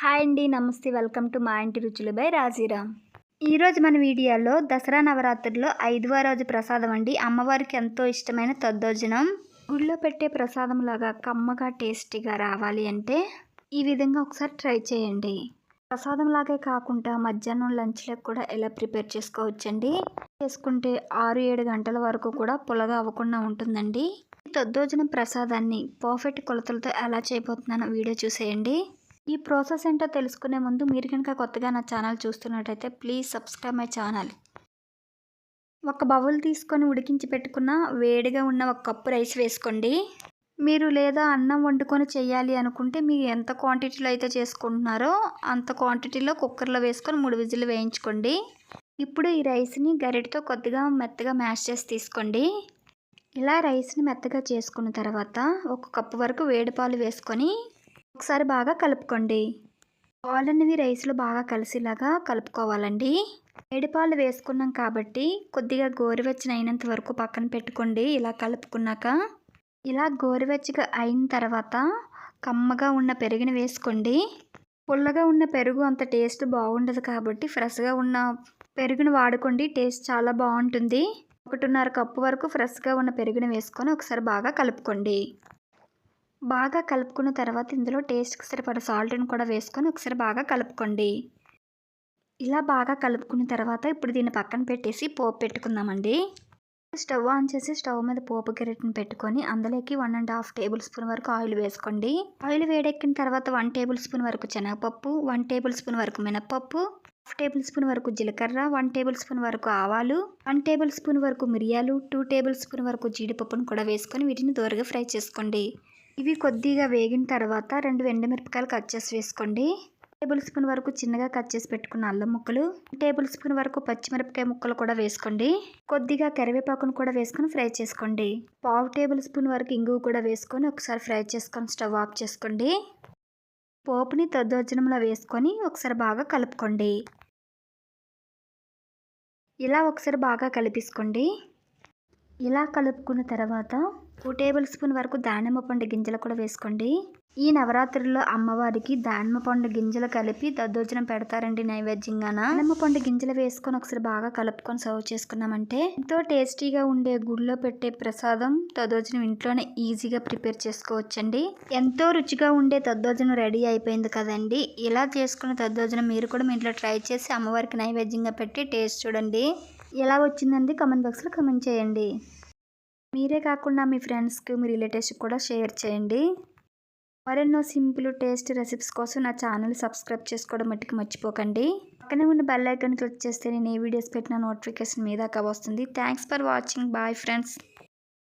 Hi అండి, నమస్తే. Welcome to మా ఇంటి రుచులు బై రాజీరామ్. ఈరోజు మన వీడియోలో దసరా నవరాత్రుల్లో 5వ రోజు ప్రసాదం అండి. అమ్మవారికి ఎంతో ఇష్టమైన దద్దోజనం. గుళ్ళో పెట్టే ప్రసాదం లాగా కమ్మగా టేస్టీగా రావాలి అంటే ఈ విధంగా ఒకసారి ట్రై చేయండి. ప్రసాదం లాగే కాకుండా మధ్యాహ్నం లంచ్లకు కూడా ఎలా ప్రిపేర్ చేసుకోవచ్చండి. చేసుకుంటే 6-7 గంటల వరకు కూడా పుల్లగా అవ్వకుండా ఉంటుందండి. ఈ దద్దోజనం ప్రసాదాన్ని పర్ఫెక్ట్ కొలతలతో ఎలా చేయబోతున్నానో వీడియో చూసేయండి. ఈ ప్రాసెస్ ఏంటో తెలుసుకునే ముందు మీరు కనుక కొత్తగా నా ఛానల్ చూస్తున్నట్టయితే ప్లీజ్ సబ్స్క్రైబ్ మై ఛానల్. ఒక బౌల్ తీసుకొని ఉడికించి పెట్టుకున్న వేడిగా ఉన్న ఒక కప్పు రైస్ వేసుకోండి. మీరు లేదా అన్నం వండుకొని చేయాలి అనుకుంటే మీరు ఎంత క్వాంటిటీలో అయితే చేసుకుంటున్నారో అంత క్వాంటిటీలో కుక్కర్లో వేసుకొని 3 విజిల్లు వేయించుకోండి. ఇప్పుడు ఈ రైస్ని గరిటతో కొద్దిగా మెత్తగా మ్యాష్ చేసి తీసుకోండి. ఇలా రైస్ని మెత్తగా చేసుకున్న తర్వాత 1 కప్పు వరకు వేడి పాలు వేసుకొని ఒకసారి బాగా కలుపుకోండి. పాలు అనేవి రైస్లో బాగా కలిసేలాగా కలుపుకోవాలండి. వేడి పాలు వేసుకున్నాం కాబట్టి కొద్దిగా గోరువెచ్చని అయినంత వరకు పక్కన పెట్టుకోండి. ఇలా కలుపుకున్నాక ఇలా గోరువెచ్చగా అయిన తర్వాత కమ్మగా ఉన్న పెరుగుని వేసుకోండి. పుల్లగా ఉన్న పెరుగు అంత టేస్ట్ బాగుండదు కాబట్టి ఫ్రెష్గా ఉన్న పెరుగుని వాడుకోండి. టేస్ట్ చాలా బాగుంటుంది. 1.5 కప్పు వరకు ఫ్రెష్గా ఉన్న పెరుగుని వేసుకొని ఒకసారి బాగా కలుపుకోండి. బాగా కలుపుకున్న తర్వాత ఇందులో టేస్ట్కి సరిపడా సాల్ట్ని కూడా వేసుకొని ఒకసారి బాగా కలుపుకోండి. ఇలా బాగా కలుపుకున్న తర్వాత ఇప్పుడు దీన్ని పక్కన పెట్టేసి పోపు పెట్టుకుందామండి. స్టవ్ ఆన్ చేసి స్టవ్ మీద పోపు గరిటెని పెట్టుకొని అందులోకి 1.5 టేబుల్ స్పూన్ వరకు ఆయిల్ వేసుకోండి. ఆయిల్ వేడెక్కిన తర్వాత 1 టేబుల్ స్పూన్ వరకు శనగపప్పు, 1 టేబుల్ స్పూన్ వరకు మినపప్పు, 1 టేబుల్ స్పూన్ వరకు జీలకర్ర, 1 టేబుల్ స్పూన్ వరకు ఆవాలు, 1 టేబుల్ స్పూన్ వరకు మిరియాలు, 2 టేబుల్ స్పూన్ వరకు జీడిపప్పును కూడా వేసుకొని వీటిని దోరగా ఫ్రై చేసుకోండి. ఇవి కొద్దిగా వేగిన తర్వాత 2 ఎండుమిరపకాయలు కట్ చేసి వేసుకోండి. 1 టేబుల్ స్పూన్ వరకు చిన్నగా కట్ చేసి పెట్టుకున్న అల్లం ముక్కలు, 1 టేబుల్ స్పూన్ వరకు పచ్చిమిరపకాయ ముక్కలు కూడా వేసుకోండి. కొద్దిగా కరివేపాకును కూడా వేసుకొని ఫ్రై చేసుకోండి. 1/2 టేబుల్ స్పూన్ వరకు ఇంగువ కూడా వేసుకొని ఒకసారి ఫ్రై చేసుకొని స్టవ్ ఆఫ్ చేసుకోండి. పోపుని దద్దోజనంలో వేసుకొని ఒకసారి బాగా కలుపుకోండి. ఇలా ఒకసారి బాగా కలిపేసుకోండి. ఇలా కలుపుకున్న తర్వాత 2 టేబుల్ స్పూన్ వరకు దానిమ్మ పండు గింజలు కూడా వేసుకోండి. ఈ నవరాత్రుల్లో అమ్మవారికి దానిమ్మ పండు గింజలు కలిపి దద్దోజనం పెడతారండి నైవేద్యంగాన. దానిమ్మ పండు గింజలు వేసుకొని ఒకసారి బాగా కలుపుకొని సర్వ్ చేసుకున్నామంటే ఎంతో టేస్టీగా ఉండే గుడిలో పెట్టే ప్రసాదం దద్దోజనం ఇంట్లోనే ఈజీగా ప్రిపేర్ చేసుకోవచ్చండి. ఎంతో రుచిగా ఉండే దద్దోజనం రెడీ అయిపోయింది కదండి. ఇలా చేసుకున్న దద్దోజనం మీరు కూడా మీ ఇంట్లో ట్రై చేసి అమ్మవారికి నైవేద్యంగా పెట్టి టేస్ట్ చూడండి. ఎలా వచ్చిందండి కామెంట్ బాక్స్లో కామెంట్ చేయండి. మీరే కాకుండా మీ ఫ్రెండ్స్కి మీ రిలేటివ్స్కి కూడా షేర్ చేయండి. మరెన్నో సింపుల్ టేస్ట్ రెసిపీస్ కోసం నా ఛానల్ సబ్స్క్రైబ్ చేసుకోవడం మట్టుకు మర్చిపోకండి. పక్కనే ఉన్న బెల్ ఐకాన్ క్లిక్ చేస్తే నేను ఏ వీడియోస్ పెట్టినా నోటిఫికేషన్ మీ దాకా వస్తుంది. Thanks for watching. Bye friends.